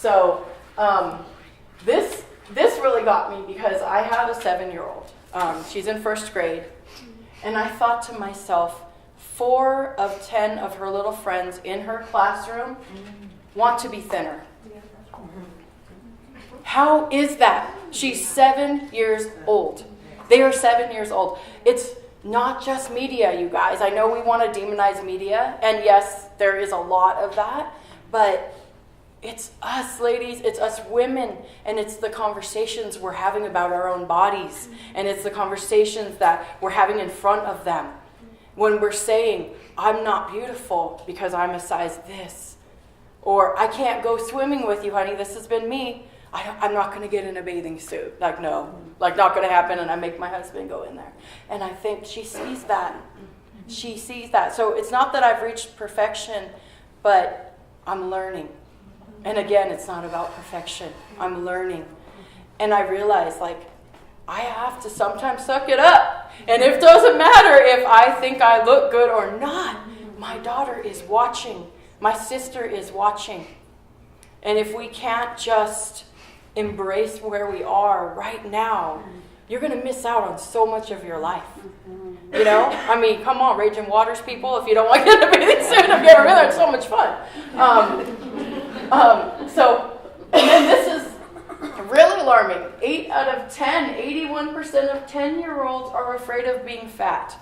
So this really got me because I have a 7-year-old. She's in first grade. And I thought to myself, 4 of 10 of her little friends in her classroom want to be thinner. How is that? She's 7 years old. They are 7 years old. It's not just media, you guys. I know we want to demonize media, and yes, there is a lot of that, but it's us, ladies. It's us women, and it's the conversations we're having about our own bodies, and it's the conversations that we're having in front of them. When we're saying, I'm not beautiful because I'm a size this, or I can't go swimming with you, honey. This has been me. I'm not going to get in a bathing suit. Like, no. Like, not going to happen, and I make my husband go in there. And I think she sees that. She sees that. So it's not that I've reached perfection, but I'm learning. And again, it's not about perfection. I'm learning. And I realize, like, I have to sometimes suck it up. And it doesn't matter if I think I look good or not. My daughter is watching. My sister is watching. And if we can't just embrace where we are right now, you're going to miss out on so much of your life. You know? I mean, come on, Raging Waters people, if you don't want to get in a bathing suit, if you ever been there, it's so much fun. And then this is really alarming. 8 out of 10, 81% of 10-year-olds are afraid of being fat.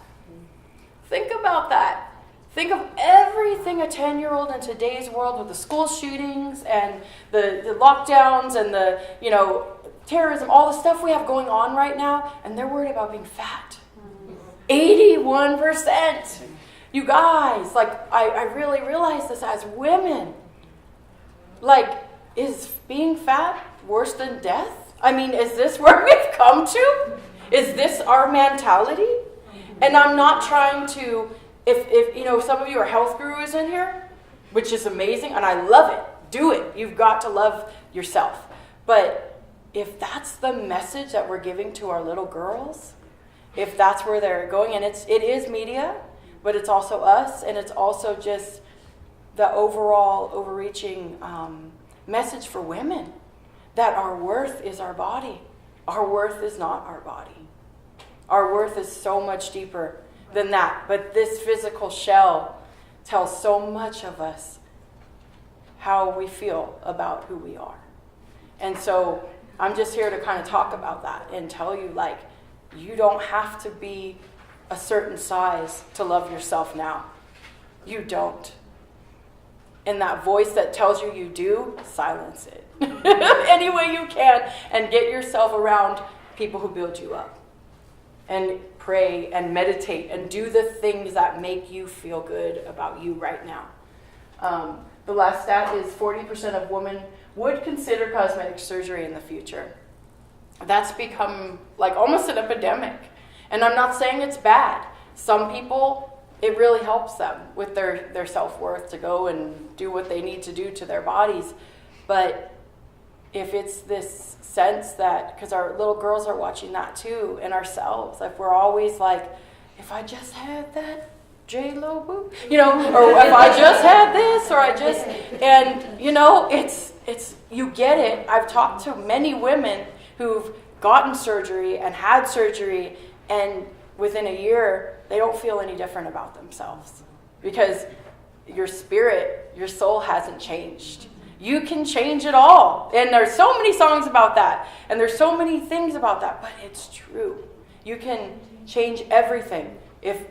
Think about that. Think of everything a 10-year-old in today's world with the school shootings and the lockdowns and the, terrorism, all the stuff we have going on right now, and they're worried about being fat. 81%. You guys, like, I really realize this as women. Like, is being fat worse than death? I mean, is this where we've come to? Is this our mentality? And I'm not trying to... If some of you are health gurus in here, which is amazing, and I love it, do it. You've got to love yourself. But if that's the message that we're giving to our little girls, if that's where they're going, and it is media, but it's also us, and it's also just the overall overreaching message for women, that our worth is our body. Our worth is not our body. Our worth is so much deeper than that. But this physical shell tells so much of us how we feel about who we are. And so I'm just here to kind of talk about that and tell you, like, you don't have to be a certain size to love yourself now. You don't. And that voice that tells you do, silence it any way you can, and get yourself around people who build you up. And pray and meditate and do the things that make you feel good about you right now. The last stat is 40% of women would consider cosmetic surgery in the future. That's become like almost an epidemic. And I'm not saying it's bad. Some people, it really helps them with their self-worth to go and do what they need to do to their bodies. But if it's this sense that, because our little girls are watching that too, and ourselves, if we're always like, if I just had that J-Lo boob, or if I just had this, or it's you get it. I've talked to many women who've gotten surgery and had surgery, and within a year, they don't feel any different about themselves because your spirit, your soul hasn't changed. You can change it all. And there's so many songs about that. And there's so many things about that. But it's true. You can change everything. If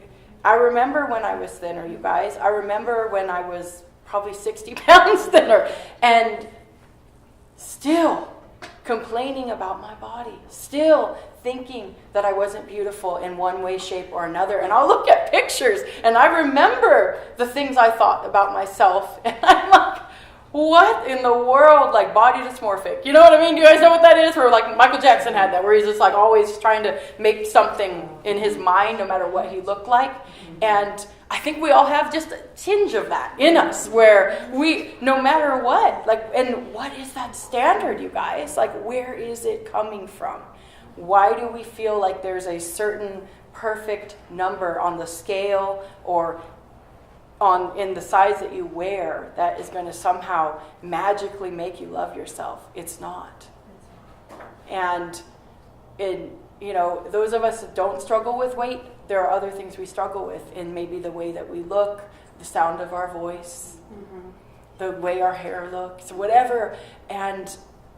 I remember when I was thinner, you guys. I remember when I was probably 60 pounds thinner. And still complaining about my body. Still thinking that I wasn't beautiful in one way, shape, or another. And I'll look at pictures. And I remember the things I thought about myself. And I'm like, what in the world, like body dysmorphic? You know what I mean? Do you guys know what that is? Or like Michael Jackson had that, where he's just like always trying to make something in his mind, no matter what he looked like. And I think we all have just a tinge of that in us, where we, no matter what, like, and what is that standard, you guys? Like, where is it coming from? Why do we feel like there's a certain perfect number on the scale, or in the size that you wear that is going to somehow magically make you love yourself. It's not. And those of us that don't struggle with weight, there are other things we struggle with, in maybe the way that we look, the sound of our voice, the way our hair looks, whatever. And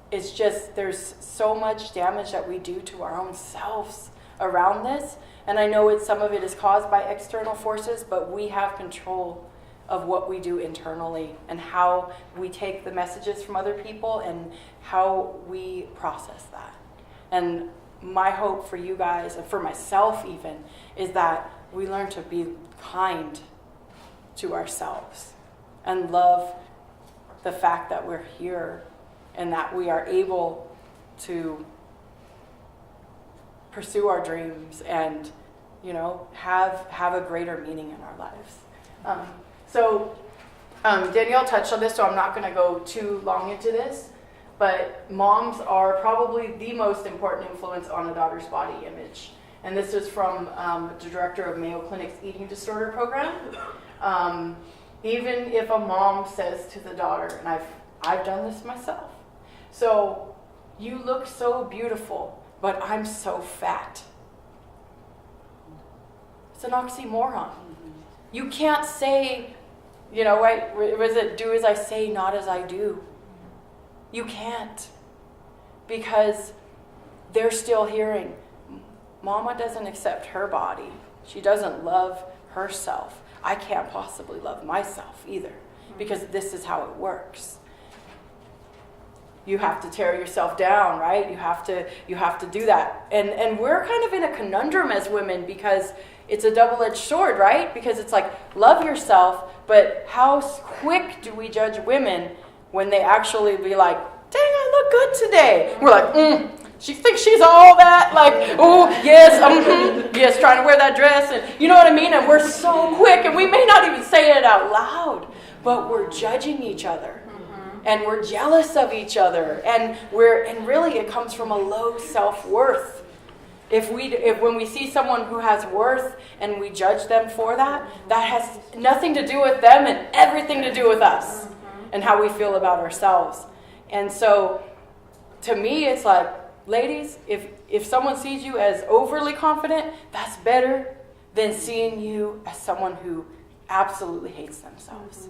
it's just, there's so much damage that we do to our own selves around this. And I know some of it is caused by external forces, but we have control of what we do internally and how we take the messages from other people and how we process that. And my hope for you guys, and for myself even, is that we learn to be kind to ourselves and love the fact that we're here and that we are able to pursue our dreams and, have a greater meaning in our lives. Danielle touched on this, so I'm not going to go too long into this, but moms are probably the most important influence on a daughter's body image. And this is from the director of Mayo Clinic's eating disorder program. Even if a mom says to the daughter, and I've done this myself, so you look so beautiful, but I'm so fat. It's an oxymoron. You can't say, right? Was it do as I say, not as I do? You can't. Because they're still hearing, Mama doesn't accept her body. She doesn't love herself. I can't possibly love myself either, because this is how it works. You have to tear yourself down, right? You have to do that. And we're kind of in a conundrum as women, because it's a double-edged sword, right? Because it's like, love yourself, but how quick do we judge women when they actually be like, dang, I look good today. We're like, she thinks she's all that, like, oh, yes, yes, trying to wear that dress, and you know what I mean? And we're so quick, and we may not even say it out loud, but we're judging each other. And we're jealous of each other, and really it comes from a low self-worth. If when we see someone who has worth and we judge them for that, that has nothing to do with them and everything to do with us and how we feel about ourselves. And so, to me, it's like, ladies, if someone sees you as overly confident, that's better than seeing you as someone who absolutely hates themselves.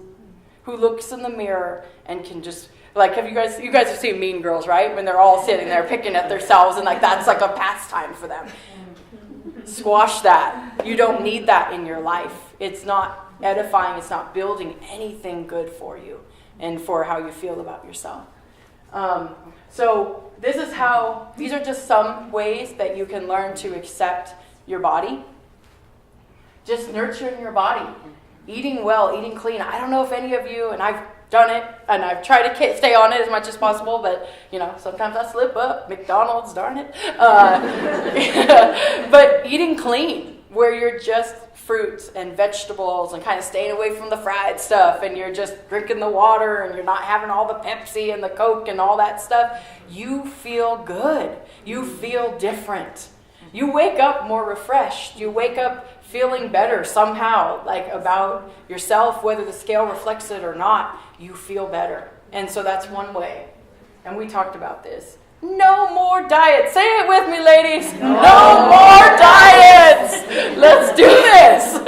Who looks in the mirror and can just, like, you guys have seen Mean Girls, right? When they're all sitting there picking at themselves, and like that's like a pastime for them. Squash that. You don't need that in your life. It's not edifying. It's not building anything good for you and for how you feel about yourself. So these are just some ways that you can learn to accept your body. Just nurturing your body. Eating well, eating clean. I don't know if any of you, and I've done it, and I've tried to stay on it as much as possible, but, sometimes I slip up. McDonald's, darn it. But eating clean, where you're just fruits and vegetables and kind of staying away from the fried stuff, and you're just drinking the water, and you're not having all the Pepsi and the Coke and all that stuff, you feel good. You feel different. You wake up more refreshed. You wake up feeling better somehow, like about yourself, whether the scale reflects it or not, you feel better. And so that's one way. And we talked about this. No more diets. Say it with me, ladies. No more diets. Let's do this.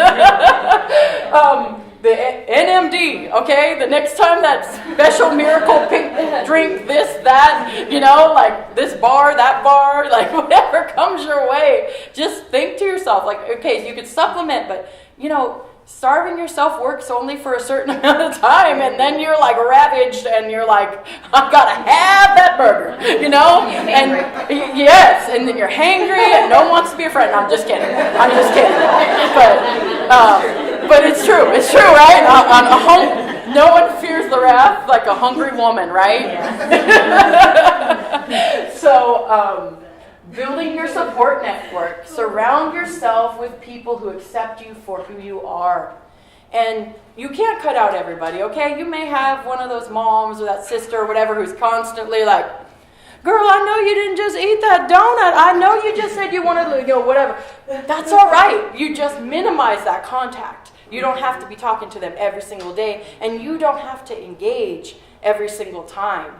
The NMD, okay? The next time that special miracle pink drink, this, that, like this bar, that bar, like whatever comes your way, just think to yourself, like, okay, you could supplement, but, starving yourself works only for a certain amount of time, and then you're like ravaged, and you're like, I've got to have that burger, and yes, and then you're hangry, and no one wants to be a friend. No, I'm just kidding, but it's true, right? No one fears the wrath like a hungry woman, right? Yeah. So, building your support network. Surround yourself with people who accept you for who you are. And you can't cut out everybody, okay? You may have one of those moms or that sister or whatever who's constantly like, girl, I know you didn't just eat that donut. I know you just said you wanted to, whatever. That's all right. You just minimize that contact. You don't have to be talking to them every single day, and you don't have to engage every single time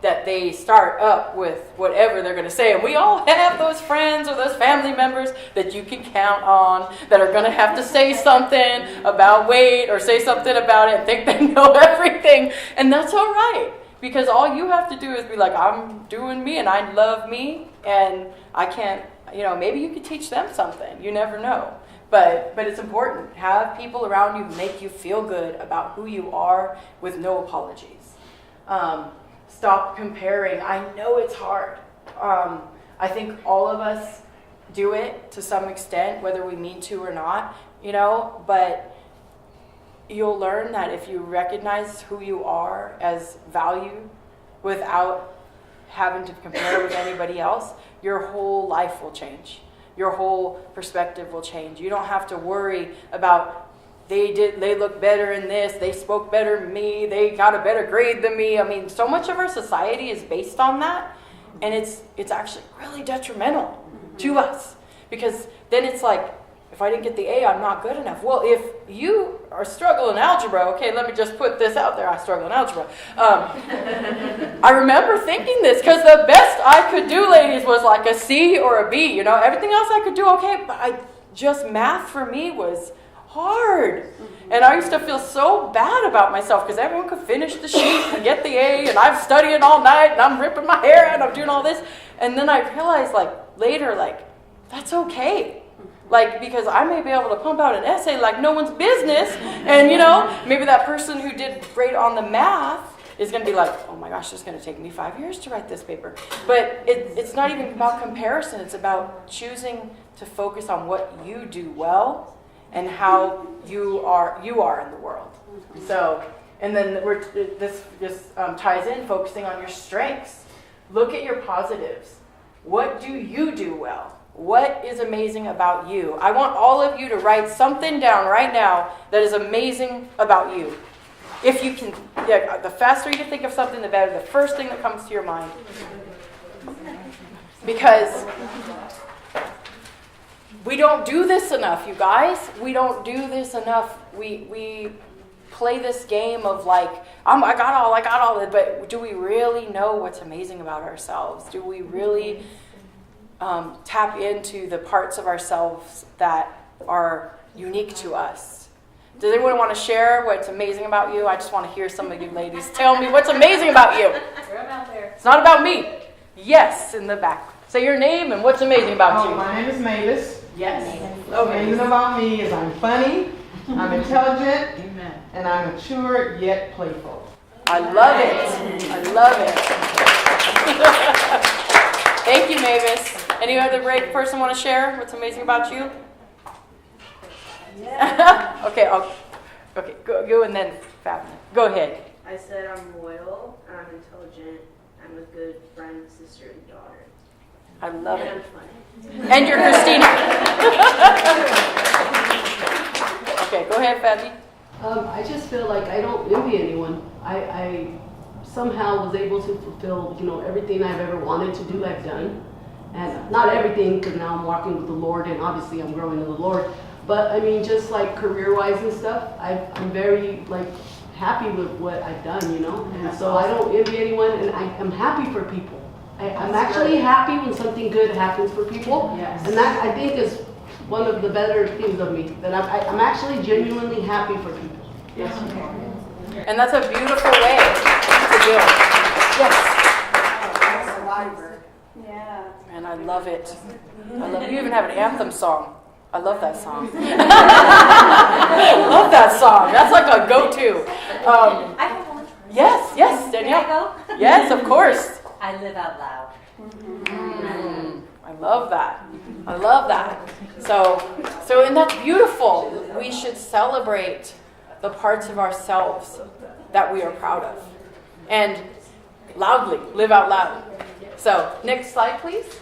that they start up with whatever they're going to say. And we all have those friends or those family members that you can count on that are going to have to say something about weight or say something about it and think they know everything. And that's all right, because all you have to do is be like, I'm doing me and I love me, and I can't, maybe you could teach them something. You never know. But it's important. Have people around you who make you feel good about who you are with no apologies. Stop comparing. I know it's hard. I think all of us do it to some extent, whether we mean to or not, but you'll learn that if you recognize who you are as value without having to compare with anybody else, your whole life will change. Your whole perspective will change. You don't have to worry about they look better in this, they spoke better than me, they got a better grade than me. I mean, so much of our society is based on that, and it's actually really detrimental to us, because then it's like, if I didn't get the A, I'm not good enough. Well, if you are struggling in algebra, okay, let me just put this out there, I struggle in algebra. I remember thinking this, because the best I could do, ladies, was like a C or a B, everything else I could do okay, but math for me was hard. And I used to feel so bad about myself because everyone could finish the sheet and get the A, and I'm studying all night and I'm ripping my hair out and I'm doing all this. And then I realized later, that's okay. Because I may be able to pump out an essay like no one's business. And, maybe that person who did great on the math is going to be like, oh my gosh, it's going to take me 5 years to write this paper. But it's not even about comparison. It's about choosing to focus on what you do well and how you are in the world. So, and then this ties in focusing on your strengths. Look at your positives. What do you do well? What is amazing about you? I want all of you to write something down right now that is amazing about you. If you can, the faster you can think of something, the better. The first thing that comes to your mind. Because we don't do this enough, you guys. We don't do this enough. We play this game of I got all of it, but do we really know what's amazing about ourselves? Do we really tap into the parts of ourselves that are unique to us? Does anyone want to share what's amazing about you? I just want to hear some of you ladies tell me what's amazing about you. Throw them out there. It's not about me. Yes, in the back. Say your name and what's amazing about you. My name is Mavis. Yes. What's amazing about me is I'm funny, I'm intelligent, and I'm mature yet playful. I love it. I love it. Thank you, Mavis. Any other great person want to share what's amazing about you? Yeah. Okay, go and then Fab. Go ahead. I said I'm loyal, I'm intelligent, I'm a good friend, sister, and daughter. I love And it. I'm funny. And you're Christina. Okay, go ahead, Fabi. I just feel like I don't envy anyone. I somehow was able to fulfill, everything I've ever wanted to do, I've done. And not everything, because now I'm walking with the Lord, and obviously I'm growing in the Lord. But I mean, just career-wise and stuff, I'm very happy with what I've done, And so I don't envy anyone, and I'm happy for people. I'm actually happy when something good happens for people. Yes. And that, I think, is one of the better things of me, that I'm actually genuinely happy for people. Yes. And that's a beautiful way to do it. Yes. Survivor. Yeah. And I love it. You even have an anthem song. I love that song. I love that song. That's like a go-to. I have one. Yes, Danielle. Can I go? Yes, of course. I live out loud. I love that. I love that. So, and that's beautiful. We should celebrate the parts of ourselves that we are proud of. And loudly, live out loud. So, next slide, please.